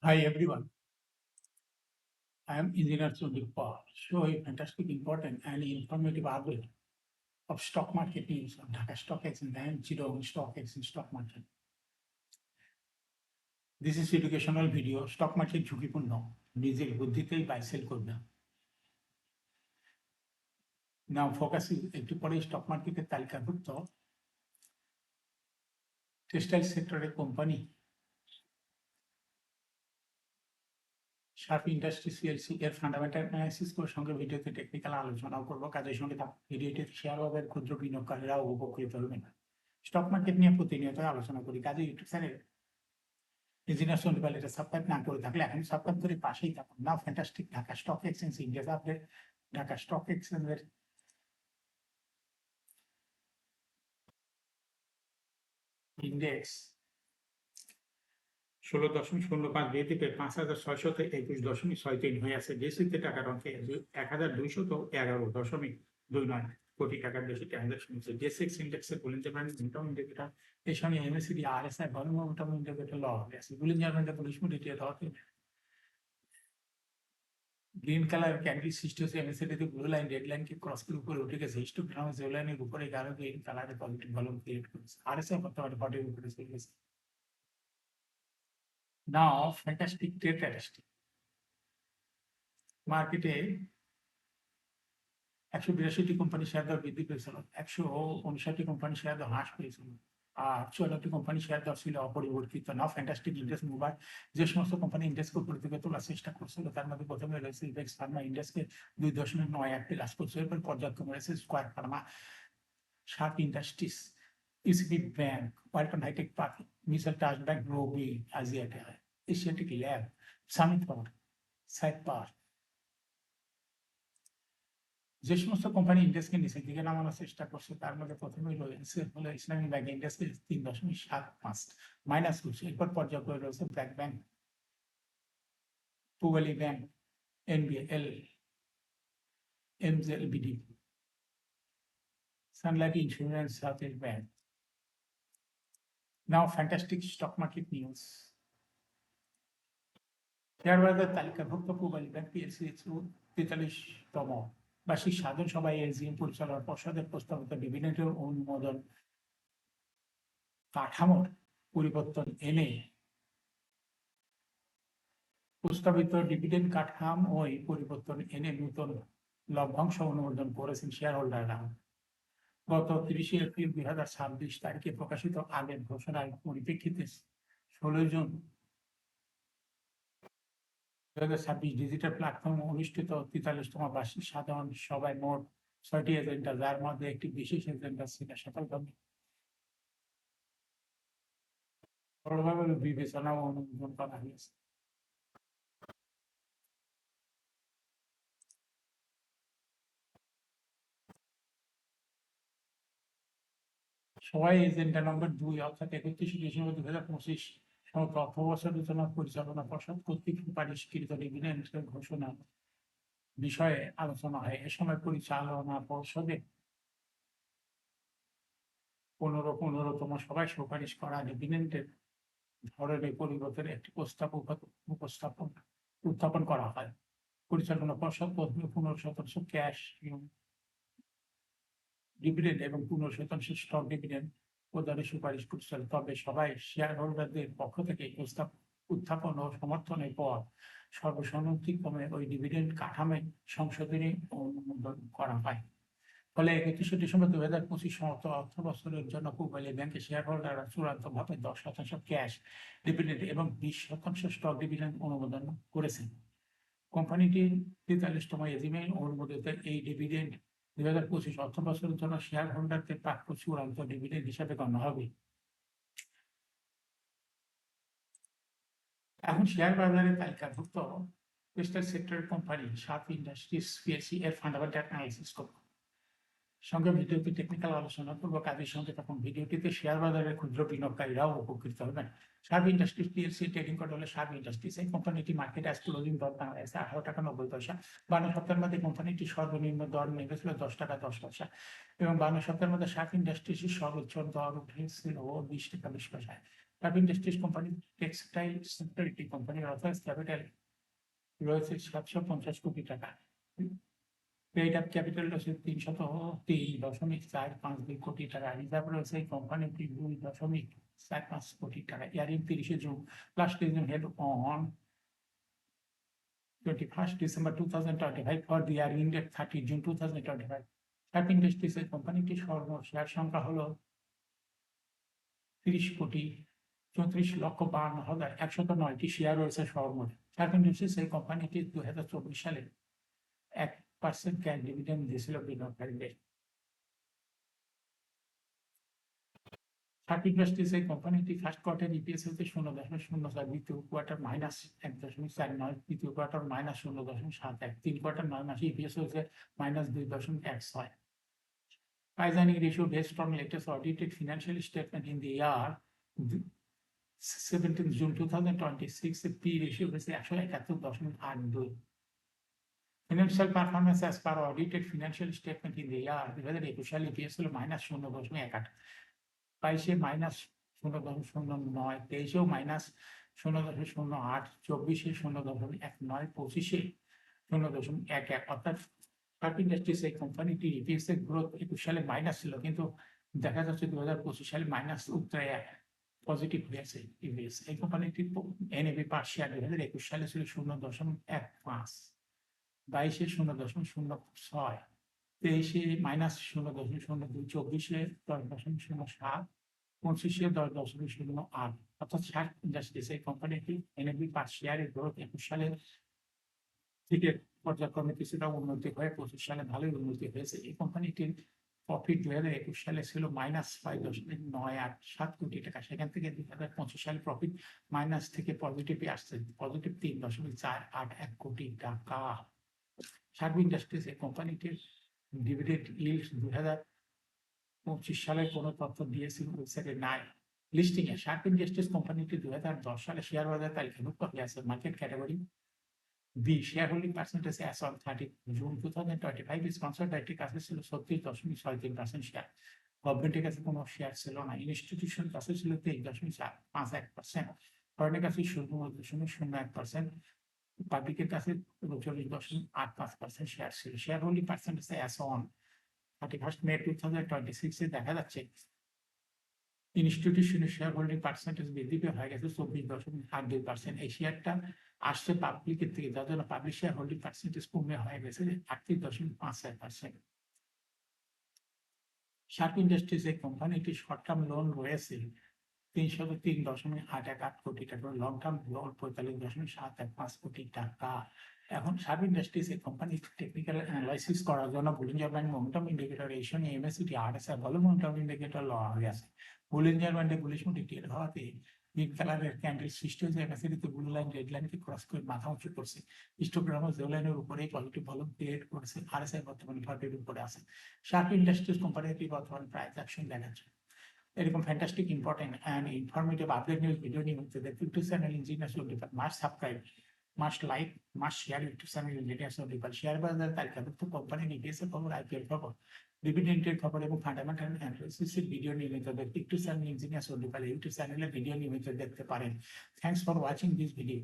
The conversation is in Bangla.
Hi everyone, I am Engineer Sundip Paul. Show a fantastic, important and informative update of stock market news on Dhaka Stock Exchange and Chittagong Stock Exchange stock market. This is educational video. Stock market ঝুঁকিপূর্ণ, নিজের বুদ্ধিতেই বাই সেল করবে। Now focus is একটু পরে স্টক মার্কেটের তালিকাভুক্ত টেক্সটাইল সেক্টরের কোম্পানি শার্প ইন্ডাস্ট্রি সিএলসি এর ফান্ডামেন্টাল অ্যানালাইসিস করে সঙ্গে ভিডিওতে টেকনিক্যাল আলোচনাও করবো। কাজের সঙ্গে ভিডিওটিতে শেয়ার বাজারের ক্ষুদ্র বিনিয়োগকারীরাও উপকৃত হবেন। স্টক মার্কেট নিয়ে প্রতিনিয়ত আলোচনা করি। কাজে ইউটিউব চ্যানেল ইঞ্জিনিয়ার সন্দীপ পাল এটা সাবস্ক্রাইব না করে থাকলে এখন সাবস্ক্রাইব করে পাশেই থাকুন। Now fantastic Dhaka stock exchange India update. Dhaka stock এক্সচেঞ্জের ইন্ডেক্স 16.05 বৃদ্ধি পেয়ে 5,621.63 হয়ে আছে। ডিএসইতে টাকার অঙ্কে 1,211.29 কোটি টাকার বেশি ট্রানজাকশন হচ্ছে। ডিএসএক্স ইন্ডেক্সের বুলিঞ্জার ব্যান্ড মোটাম ইন্ডিকেটর এর সঙ্গে এমএসিডি আরএসআই ভলিউম মোটাম ইন্ডিকেটর ল হয়ে আছে। বুলিঞ্জার ব্যান্ডের 20 মিনিট হতে গ্রিন কালার ক্যান্ডেল সৃষ্টি হচ্ছে। এমএসিডিতে ব্লু লাইন রেড লাইনকে ক্রস করে উপরে উঠে গেছে। হিস্টোগ্রামে জেড লাইনের উপরে 11 গ্রিন কালারের পজিটিভ ভলিউম ক্রিয়েট করেছে। আরএসআই বর্তমানে 40 উপরে চলে গেছে। নাও ফ্যান্টাস্টিক ট্রেড স্ট্যাটিস্টিক। মার্কেটে 182টি কোম্পানি শেয়ার দর বৃদ্ধি পেয়েছিল, 159টি কোম্পানি শেয়ার দর হ্রাস পেয়েছিল, আর 54টি কোম্পানি শেয়ার দর ছিল অপরিবর্তিত। নাও ফ্যান্টাস্টিক ইন্ডেক্স মুভার যে সমস্ত কোম্পানি ইন্ডেক্সকে উপর দিকে তোলার চেষ্টা করছিল তার মধ্যে প্রথমে রয়েছে ইপেক্স ফার্মা ইন্ডেক্সকে 2.91 প্লাস করছে। এরপর পর্যায়ক্রমে রয়েছে square pharma, sharp industries, ECB bank, Walton hi tech park, মিসেল টাচ ব্যাংক, রবি, আজিয়াটিক, এশিয়াটিক ল্যাব, সামিট পাওয়ার, সাইড পাওয়ার। যে সমস্ত কোম্পানি ইন্ডেক্সকে নিচের দিকে নামানোর চেষ্টা করছে তার মধ্যে প্রথমেই রয়েছে হলো ইসলামী ব্যাংক ইন্ডেক্সকে 3.75 মাইনাস করছে। এরপর পর্যায়ক্রমে রয়েছে BRAC bank, Pubali bank, NBL, MJLBD, Sunlight insurance, south bank. Now fantastic stock market news. Share বাজার তালিকাভুক্ত পুবালি ব্যাংক পিএলসি 43তম বার্ষিক সাধারণ সভায় এজিএম পরিচালনা পর্ষদের প্রস্তাবিত ডিভিডেন্ডের অনুমোদন কাঠামোর পরিবর্তন এনে প্রস্তাবিত ডিভিডেন্ড কাঠামোয় পরিবর্তন এনে নতুন লভ্যাংশ অনুমোদন করেছেন শেয়ার হোল্ডাররা। গত 30 এপ্রিল 2026 তারিখে প্রকাশিত আগের ঘোষণার পরিপ্রেক্ষিতে 16 জুন 2026 ডিজিটাল প্ল্যাটফর্মে অনুষ্ঠিত 43তম বার্ষিক সাধারণ সভায় মোট 6টি এজেন্ডা, যার মধ্যে একটি বিশেষ এজেন্ডা ছিল সফলভাবে বিবেচনা ও অনুমোদন করা হয়েছে। সবাই এজেন্ডা নম্বর 2 অর্থাৎ 31 ডিসেম্বর 2025 সমগ্র অর্থ বছরের জন্য পরিচালনা পর্ষদ কর্তৃক সুপারিশকৃত ডিভিডেন্ডের ঘোষণা বিষয়ে আলোচনা হয়। এ সময় পরিচালনা পর্ষদে 15তম সভায় সুপারিশ করা ডিভিডেন্ডের ধরনের পরিবর্তনের একটি প্রস্তাব উত্থাপন করা হয়। পরিচালনা পর্ষদ 15% ক্যাশ ডিভিডেন্ড এবং 15% স্টক ডিভিডেন্ড প্রদানের সুপারিশ করছিল। তবে সবাই শেয়ার হোল্ডারদের পক্ষ থেকে প্রস্তাব উত্থাপন ও সমর্থনের পর সর্বসম্মতিক্রমে ওই ডিভিডেন্ড কাঠামো সংশোধনী অনুমোদন করা হয়। ফলে 31 ডিসেম্বর 2025 সমস্ত অর্থ বছরের জন্য পুবালি ব্যাংকের শেয়ার হোল্ডাররা চূড়ান্তভাবে 10% ক্যাশ ডিভিডেন্ড এবং 20% স্টক ডিভিডেন্ড অনুমোদন করেছেন। কোম্পানিটির 43তম এজিমে অনুমোদিত এই ডিভিডেন্ড 2025 অর্থ বছরের জন্য শেয়ার হোল্ডারদের প্রাপ্য চূড়ান্ত ডিভিডেন্ড হিসাবে গণ্য হবে। এখন শেয়ার বাজারে তালিকাভুক্ত টেক্সটাইল সেক্টরের কোম্পানি শার্প ইন্ডাস্ট্রিজ পিএলসি এর ফান্ডামেন্টাল অ্যানালাইসিস করব। সঙ্গে ভিডিওতে টেকনিক্যাল আলোচনা করব। কাজের সঙ্গে তখন ভিডিওটিতে শেয়ার বাজারের ক্ষুদ্র বিনিয়োগকারীরাও উপকৃত হবেন। Sharp industries PLC trading code হলো শার্প ইন্ডাস্ট্রিজ। এই কোম্পানিটি মার্কেট আজ ক্লোজিং দর দাঁড়িয়েছে 18 টাকা 90 পয়সা। 52 সপ্তাহের মধ্যে কোম্পানিটি সর্বনিম্ন দর নেমেছিল 10 টাকা 10 পয়সা এবং 52 সপ্তাহের মধ্যে শার্প ইন্ডাস্ট্রিজের সর্বোচ্চ দর উঠেছিল 20 টাকা 20 পয়সায়। Sharp Industries company textile sector একটি কোম্পানির অথরাইজড ক্যাপিটাল রয়েছে 750 কোটি টাকা। পেইড আপ ক্যাপিটাল রয়েছে 303.452 কোটি টাকা। রিজার্ভ রয়েছে এই কোম্পানিটি 2.45 কোটি টাকা। Earring 30 June, last reason head on 21st December 2025 for the year ended 30 June 2025. Sharp Industries এর কোম্পানিটির সর্ব শেয়ার সংখ্যা হলো 30,34,52,109টি শেয়ার রয়েছে সর্বমোট। Sharp Industries এই কোম্পানিটি 2024 সালে 1% ক্যাশ ডিভিডেন্ড দিয়েছিল বিনিয়োগকারীদের। Sharp Industries এই কোম্পানিটি ফার্স্ট কোয়ার্টার ইপিএস হচ্ছে 0.04, দ্বিতীয় কোয়ার্টার -1.49, তৃতীয় কোয়ার্টার -0.71, তিন কোয়ার্টার 9 মাসে ইপিএস হচ্ছে -2.16। Price earning ratio based on latest audited financial statement in the year 17 June 2026, P ratio হচ্ছে 171.82। Financial performance as per audited financial statement in the year 2021 সালে ইপিএস হলো -0.18, 22-এ -0.09, 23-এও -0.08, 24-এ 0.19, 25-এ 0.11। অর্থাৎ Sharp Industries এই কোম্পানিটি ইপিএস এর গ্রোথ 21 সালে মাইনাস ছিল, কিন্তু দেখা যাচ্ছে 2025 সালে মাইনাস উতরে পজিটিভ হয়েছে ইপিএস। এই কোম্পানিটির এনএভি পার শেয়ার 2021 সালে ছিল 0.15, 22-এ 0.06, 23-এ -0.02, 24-এ 10.07, 25-এ 10.08। অর্থাৎ Sharp Industries এই কোম্পানিটি এনএভি পার শেয়ারের গ্রোথ 21 সালে থেকে পর্যায়ক্রমে কিছুটা উন্নতি হয়ে 25 সালে ভালোই উন্নতি হয়েছে। এই কোম্পানিটির প্রফিট 2021 সালে ছিল -5.987 কোটি টাকা, সেখান থেকে 2025 সালে প্রফিট মাইনাস থেকে পজিটিভে আসছে, পজিটিভ 3.481 কোটি টাকা। Sharp Industries এই কোম্পানিটির ডিভিডেন্ড ইল্ড 2025 সালে কোনো তথ্য দিয়েছিল ওয়েবসাইটে নাই। লিস্টিং এ Sharp Industries কোম্পানিটি 2010 সালে শেয়ার বাজারে তালিকাভুক্ত হয়েছে। Market category B, share holding percentage as on 30 June 2025 sponsor ডাইরেক্টের কাছে ছিল 36.63% শেয়ার। গভর্নমেন্টের কাছে কোনো শেয়ার ছিল না। ইনস্টিটিউশন কাছে ছিল 23.51%, ফরেনের কাছে 0.01%, পাবলিকের কাছে 39.85% শেয়ার ছিল। Share holding percentage as on 31st May 2026 দেখা যাচ্ছে ইনস্টিটিউশনের শেয়ার হোল্ডিং পার্সেন্টেজ বৃদ্ধি পেয়ে হয়ে গেছে 24.82%। এই শেয়ারটা আসছে পাবলিকের থেকে, যার জন্য পাবলিক শেয়ার হোল্ডিং পার্সেন্টেজ কমে হয়ে গেছে 38.54%। Sharp Industries এই কোম্পানিটি শর্ট টার্ম লোন রয়েছে 303.818 কোটি টাকা, লং টার্ম লোন 45.715 কোটি টাকা। এখন Sharp Industries এই কোম্পানি টেকনিক্যাল অ্যানালাইসিস করার জন্য বুলিঞ্জার ব্যান্ড মোমেন্টাম ইন্ডিকেটর এশন এমএসসিটি আরএসআই ভালো মোমেন্টাম ইন্ডিকেটর লওয়া হয়ে আছে। বুলিঞ্জার ব্যান্ডে বুলিশ মুড ডিটেল হওয়াতে গ্রিন কালারের ক্যান্ডেল সৃষ্টি হয়েছে, এমএসসিটিতে ব্লু লাইন রেড লাইনকে ক্রস করে মাথা উঁচু করছে। হিস্টোগ্রামার জিরো লাইনের উপরে পজিটিভ ভলিউম ক্রিয়েট করেছে। আরএসআই বর্তমানে 40-এর উপরে আছে। Sharp Industries কোম্পানিটি বর্তমান প্রাইস অ্যাকশন দেখাচ্ছে। এরকম fantastic important and informative update news video নিয়ে হচ্ছে YouTube channel engineers of depart must subscribe, must like, must share YouTube channel engineers of depart. Share বাজার তালিকাভুক্ত কোম্পানি ইপিএস এর খবর, আইপিএল খবর, ডিভিডেন্ডের খবর এবং ফান্ডামেন্টাল অ্যানালিসিসের ভিডিও নিয়মিত দেখতে YouTube channel engineers of depart YouTube চ্যানেলে ভিডিও নিয়মিত দেখতে পারেন। Thanks for watching this video.